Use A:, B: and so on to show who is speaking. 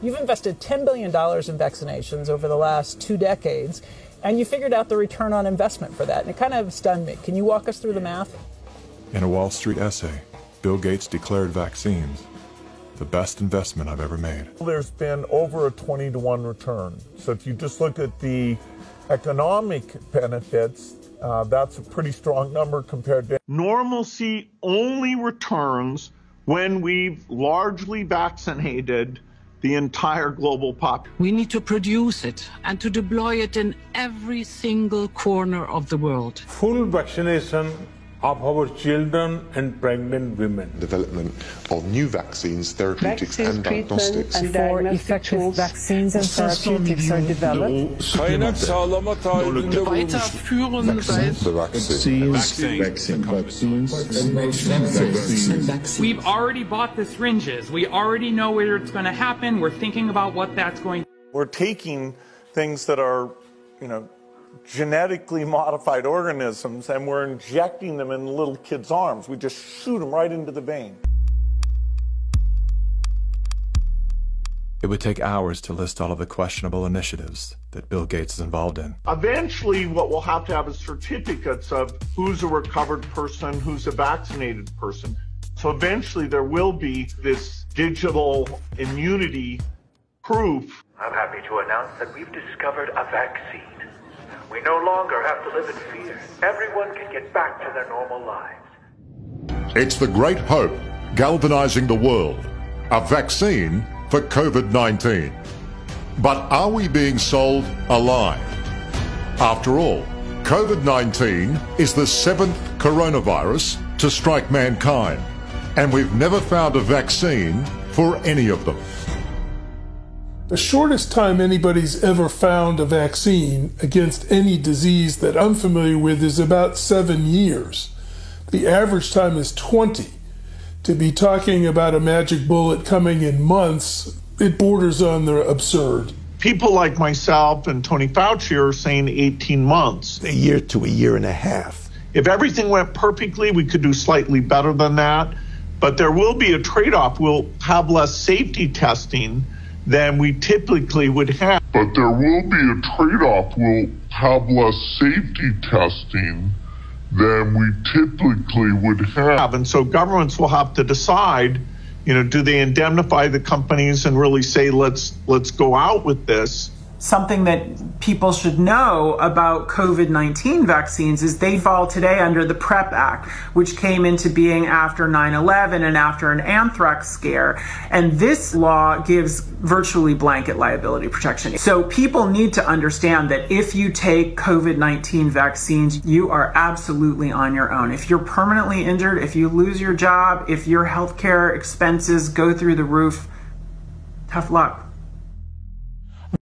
A: You've invested $10 billion in vaccinations over the last 2 decades, and you figured out the return on investment for that, and it kind of stunned me. Can you walk us through the math?
B: In a Wall Street essay, Bill Gates declared vaccines the best investment I've ever made.
C: There's been over a 20-to-1 return. So if you just look at the economic benefits, that's a pretty strong number compared to...
D: Normalcy only returns when we've largely vaccinated the entire global population.
E: We need to produce it and to deploy it in every single corner of the world.
F: Full vaccination of our children and pregnant women.
G: Development of new vaccines, therapeutics and diagnostics.
H: Before effective vaccines and therapeutics are developed.
I: We've already bought the syringes. We already know where it's going to happen. We're thinking about what that's going to be.
C: We're taking things that are, genetically modified organisms, and we're injecting them in little kids' arms. We just shoot them right into the vein.
B: It would take hours to list all of the questionable initiatives that Bill Gates is involved in.
D: Eventually, what we'll have to have is certificates of who's a recovered person, who's a vaccinated person. So eventually there will be this digital immunity proof.
J: I'm happy to announce that we've discovered a vaccine. We no longer have to live in fear. Everyone can get back to their normal lives.
K: It's the great hope galvanizing the world. A vaccine for COVID-19. But are we being sold a lie? After all, COVID-19 is the 7th coronavirus to strike mankind, and we've never found a vaccine for any of them.
L: The shortest time anybody's ever found a vaccine against any disease that I'm familiar with is about 7 years. The average time is 20. To be talking about a magic bullet coming in months, it borders on the absurd.
D: People like myself and Tony Fauci are saying 18 months.
M: A year to a year and a half.
D: If everything went perfectly, we could do slightly better than that. But there will be a trade-off. We'll have less safety testing than we typically would have.
K: But there will be a trade-off. We'll have less safety testing than we typically would have.
D: And so governments will have to decide, do they indemnify the companies and really say, let's go out with this?
N: Something that people should know about COVID-19 vaccines is they fall today under the PrEP Act, which came into being after 9/11 and after an anthrax scare. And this law gives virtually blanket liability protection. So people need to understand that if you take COVID-19 vaccines, you are absolutely on your own. If you're permanently injured, if you lose your job, if your healthcare expenses go through the roof, tough luck.